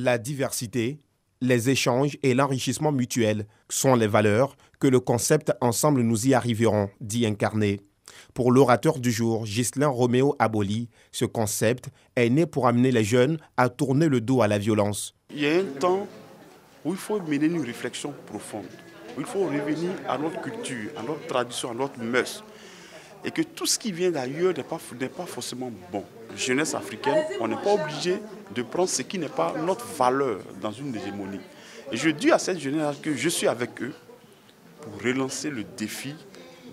La diversité, les échanges et l'enrichissement mutuel sont les valeurs que le concept « Ensemble nous y arriverons » dit incarner. Pour l'orateur du jour, Ghislain Roméo Aboli, ce concept est né pour amener les jeunes à tourner le dos à la violence. Il y a un temps où il faut mener une réflexion profonde, où il faut revenir à notre culture, à notre tradition, à notre mœurs. Et que tout ce qui vient d'ailleurs n'est pas forcément bon. Jeunesse africaine, on n'est pas obligé de prendre ce qui n'est pas notre valeur dans une hégémonie. Et je dis à cette jeunesse que je suis avec eux pour relancer le défi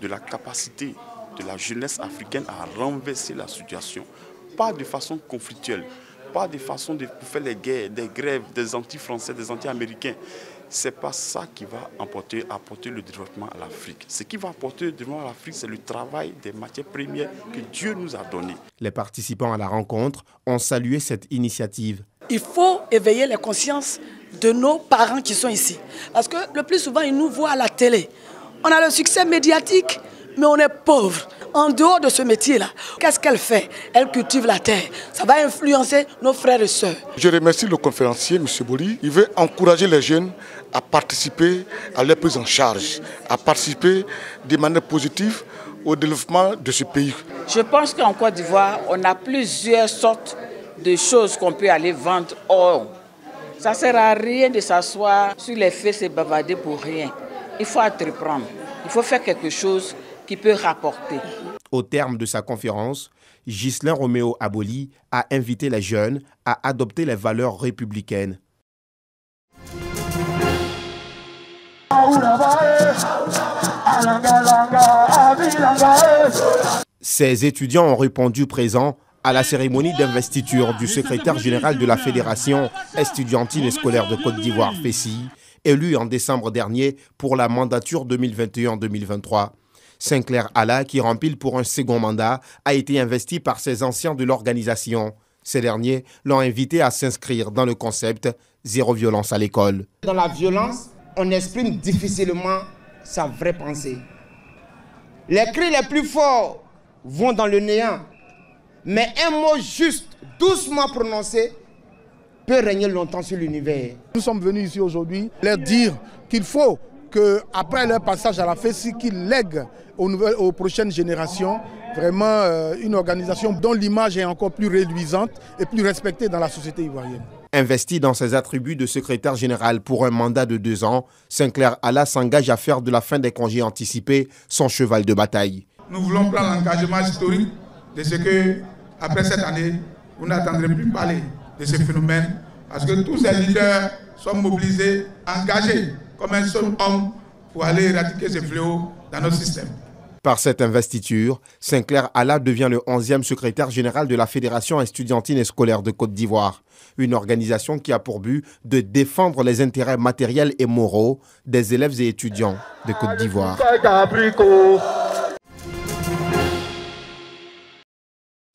de la capacité de la jeunesse africaine à renverser la situation. Pas de façon conflictuelle, pas de façon de faire les guerres, des grèves, des anti-français, des anti-américains. Ce n'est pas ça qui va apporter le développement à l'Afrique. Ce qui va apporter le développement à l'Afrique, c'est le travail des matières premières que Dieu nous a données. Les participants à la rencontre ont salué cette initiative. Il faut éveiller les consciences de nos parents qui sont ici. Parce que le plus souvent, ils nous voient à la télé. On a le succès médiatique, mais on est pauvre. En dehors de ce métier-là, qu'est-ce qu'elle fait? Elle cultive la terre. Ça va influencer nos frères et sœurs. Je remercie le conférencier, M. Boli. Il veut encourager les jeunes à participer à leur prise en charge, à participer de manière positive au développement de ce pays. Je pense qu'en Côte d'Ivoire, on a plusieurs sortes de choses qu'on peut aller vendre. Or, ça ne sert à rien de s'asseoir sur les faits, se bavarder pour rien. Il faut entreprendre. Il faut faire quelque chose qui peut rapporter. Au terme de sa conférence, Ghislain Roméo Aboli a invité les jeunes à adopter les valeurs républicaines. Ces étudiants ont répondu présents à la cérémonie d'investiture du secrétaire général de la Fédération estudiantine et scolaire de Côte d'Ivoire, FESI, élu en décembre dernier pour la mandature 2021-2023. Sinclair Allah, qui rempile pour un second mandat, a été investi par ses anciens de l'organisation. Ces derniers l'ont invité à s'inscrire dans le concept « Zéro violence à l'école ». Dans la violence, on exprime difficilement sa vraie pensée. Les cris les plus forts vont dans le néant, mais un mot juste, doucement prononcé, peut régner longtemps sur l'univers. Nous sommes venus ici aujourd'hui leur dire qu'il faut qu'après leur passage à la FESI, qu'ils lèguent aux prochaines générations vraiment une organisation dont l'image est encore plus réduisante et plus respectée dans la société ivoirienne. Investi dans ses attributs de secrétaire général pour un mandat de 2 ans, Sinclair Allah s'engage à faire de la fin des congés anticipés son cheval de bataille. Nous voulons prendre l'engagement historique de ce que, après cette année, vous n'attendrez plus parler de ce phénomène, parce que tous ces leaders sont mobilisés, engagés comme un seul homme pour aller éradiquer ce fléau dans notre système. Par cette investiture, Sinclair Allah devient le 11e secrétaire général de la Fédération estudiantine et scolaire de Côte d'Ivoire, une organisation qui a pour but de défendre les intérêts matériels et moraux des élèves et étudiants de Côte d'Ivoire.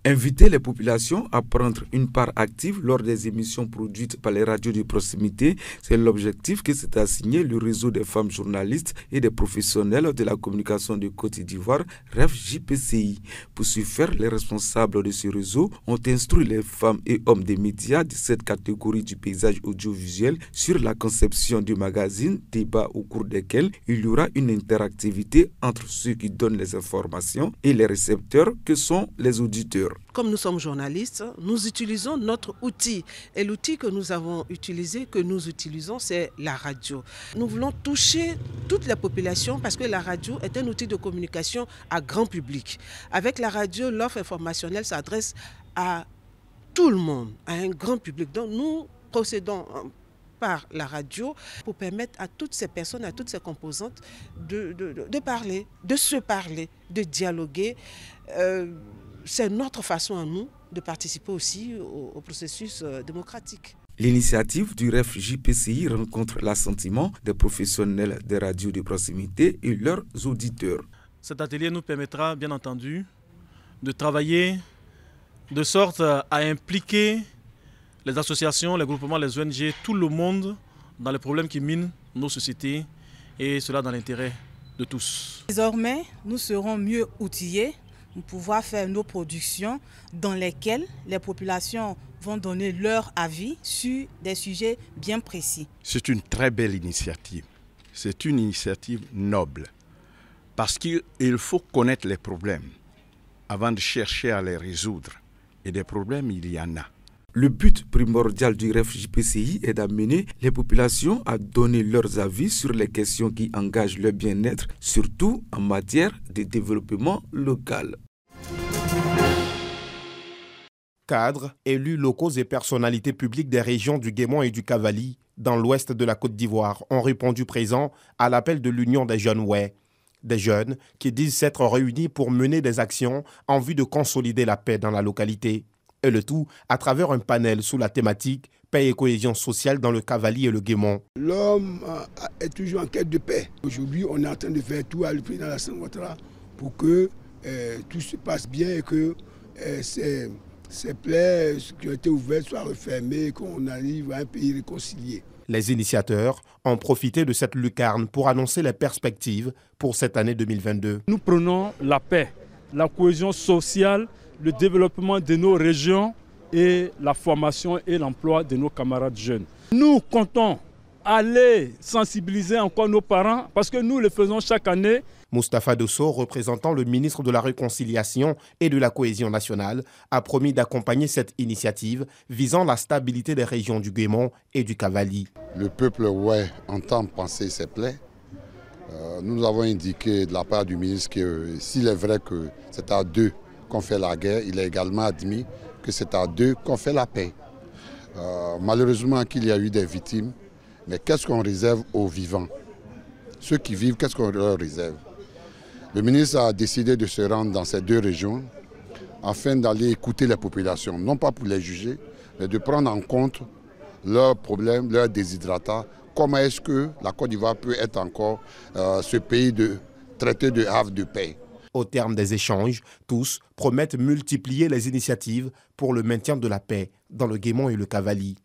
Inviter les populations à prendre une part active lors des émissions produites par les radios de proximité, c'est l'objectif que s'est assigné le réseau des femmes journalistes et des professionnels de la communication de Côte d'Ivoire, REF-JPCI. Pour ce faire, les responsables de ce réseau ont instruit les femmes et hommes des médias de cette catégorie du paysage audiovisuel sur la conception du magazine, débat au cours desquels il y aura une interactivité entre ceux qui donnent les informations et les récepteurs que sont les auditeurs. Comme nous sommes journalistes, nous utilisons notre outil. Et l'outil que nous avons utilisé, que nous utilisons, c'est la radio. Nous voulons toucher toute la population parce que la radio est un outil de communication à grand public. Avec la radio, l'offre informationnelle s'adresse à tout le monde, à un grand public. Donc nous procédons par la radio pour permettre à toutes ces personnes, à toutes ces composantes de parler, de se parler, de dialoguer. C'est notre façon à nous de participer aussi au processus démocratique. L'initiative du REF-JPCI rencontre l'assentiment des professionnels des radios de proximité et leurs auditeurs. Cet atelier nous permettra bien entendu de travailler de sorte à impliquer les associations, les groupements, les ONG, tout le monde dans les problèmes qui minent nos sociétés et cela dans l'intérêt de tous. Désormais, nous serons mieux outillés pouvoir faire nos productions dans lesquelles les populations vont donner leur avis sur des sujets bien précis. C'est une très belle initiative. C'est une initiative noble parce qu'il faut connaître les problèmes avant de chercher à les résoudre. Et des problèmes, il y en a. Le but primordial du REF-JPCI est d'amener les populations à donner leurs avis sur les questions qui engagent leur bien-être, surtout en matière de développement local. Cadres, élus locaux et personnalités publiques des régions du Guémont et du Cavali, dans l'ouest de la Côte d'Ivoire, ont répondu présent à l'appel de l'Union des jeunes Ouai. Des jeunes qui disent s'être réunis pour mener des actions en vue de consolider la paix dans la localité. Et le tout à travers un panel sous la thématique « Paix et cohésion sociale dans le Cavali et le Guémont ». L'homme est toujours en quête de paix. Aujourd'hui, on est en train de faire tout à le président Alassane Ouattara pour que tout se passe bien et que ces plaies qui ont été ouvertes soient refermées et qu'on arrive à un pays réconcilié. Les initiateurs ont profité de cette lucarne pour annoncer les perspectives pour cette année 2022. Nous prenons la paix, la cohésion sociale, le développement de nos régions et la formation et l'emploi de nos camarades jeunes. Nous comptons aller sensibiliser encore nos parents parce que nous le faisons chaque année. Moustapha Dosso, représentant le ministre de la Réconciliation et de la Cohésion nationale, a promis d'accompagner cette initiative visant la stabilité des régions du Guémont et du Cavali. Le peuple Ouai entend penser ses plaies. Nous avons indiqué de la part du ministre que s'il est vrai que c'est à deux qu'on fait la guerre, il est également admis que c'est à deux qu'on fait la paix. Malheureusement qu'il y a eu des victimes, mais qu'est-ce qu'on réserve aux vivants? Ceux qui vivent, qu'est-ce qu'on leur réserve? Le ministre a décidé de se rendre dans ces deux régions afin d'aller écouter les populations, non pas pour les juger, mais de prendre en compte leurs problèmes, leurs déshydratats. Comment est-ce que la Côte d'Ivoire peut être encore ce pays traité de havre de paix? Au terme des échanges, tous promettent multiplier les initiatives pour le maintien de la paix dans le Guémont et le Cavali.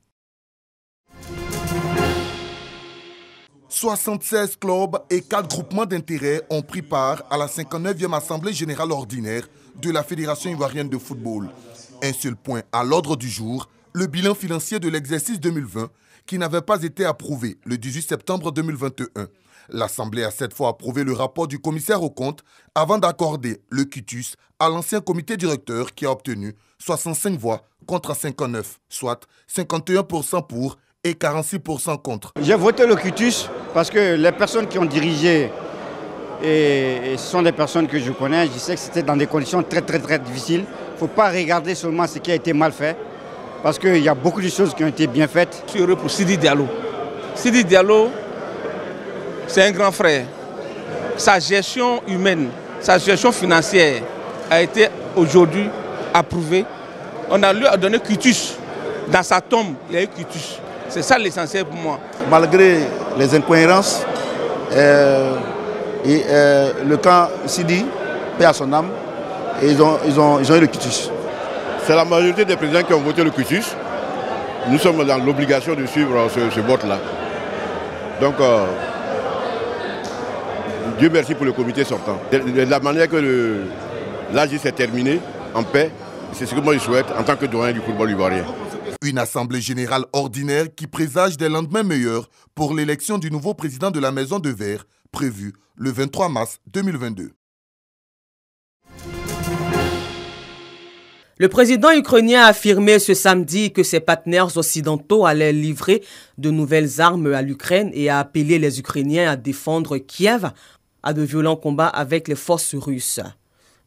76 clubs et 4 groupements d'intérêt ont pris part à la 59e Assemblée générale ordinaire de la Fédération ivoirienne de football. Un seul point à l'ordre du jour, le bilan financier de l'exercice 2020 qui n'avait pas été approuvé le 18 septembre 2021. L'Assemblée a cette fois approuvé le rapport du commissaire aux comptes avant d'accorder le quitus à l'ancien comité directeur qui a obtenu 65 voix contre 59, soit 51% pour et 46% contre. J'ai voté le quitus parce que les personnes qui ont dirigé et ce sont des personnes que je connais. Je sais que c'était dans des conditions très difficiles. Il ne faut pas regarder seulement ce qui a été mal fait parce qu'il y a beaucoup de choses qui ont été bien faites. Je suis heureux pour Sidi Diallo. Sidi Diallo, c'est un grand frère. Sa gestion humaine, sa gestion financière a été aujourd'hui approuvée. On a lui à donner quitus. Dans sa tombe, il y a eu quitus. C'est ça l'essentiel pour moi. Malgré les incohérences, le camp Sidi, paix à son âme, et ils ont eu le quitus. C'est la majorité des présidents qui ont voté le quitus. Nous sommes dans l'obligation de suivre ce vote-là. Donc, Dieu merci pour le comité sortant. De la manière que l'AG s'est terminé en paix, c'est ce que moi je souhaite en tant que doyen du football ivoirien. Une assemblée générale ordinaire qui présage des lendemains meilleurs pour l'élection du nouveau président de la Maison de Verre, prévue le 23 mars 2022. Le président ukrainien a affirmé ce samedi que ses partenaires occidentaux allaient livrer de nouvelles armes à l'Ukraine et a appelé les Ukrainiens à défendre Kiev à de violents combats avec les forces russes.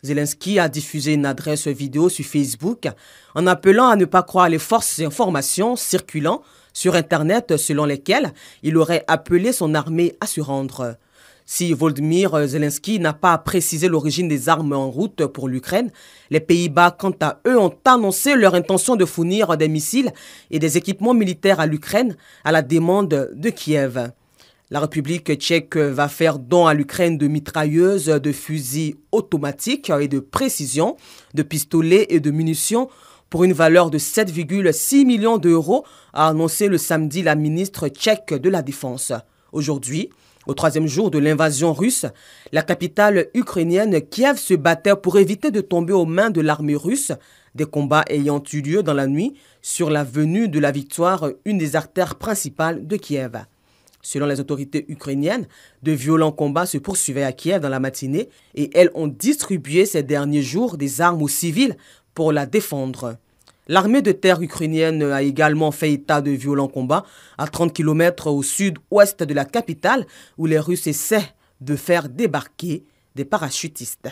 Zelensky a diffusé une adresse vidéo sur Facebook en appelant à ne pas croire les fausses informations circulant sur Internet selon lesquelles il aurait appelé son armée à se rendre. Si Volodymyr Zelensky n'a pas précisé l'origine des armes en route pour l'Ukraine, les Pays-Bas, quant à eux, ont annoncé leur intention de fournir des missiles et des équipements militaires à l'Ukraine à la demande de Kiev. La République tchèque va faire don à l'Ukraine de mitrailleuses, de fusils automatiques et de précision, de pistolets et de munitions pour une valeur de 7,6 millions d'euros, a annoncé le samedi la ministre tchèque de la Défense. Aujourd'hui, Au troisième jour de l'invasion russe, la capitale ukrainienne Kiev se battait pour éviter de tomber aux mains de l'armée russe, des combats ayant eu lieu dans la nuit sur l'avenue de la Victoire, une des artères principales de Kiev. Selon les autorités ukrainiennes, de violents combats se poursuivaient à Kiev dans la matinée et elles ont distribué ces derniers jours des armes aux civils pour la défendre. L'armée de terre ukrainienne a également fait état de violents combats à 30 km au sud-ouest de la capitale où les Russes essaient de faire débarquer des parachutistes.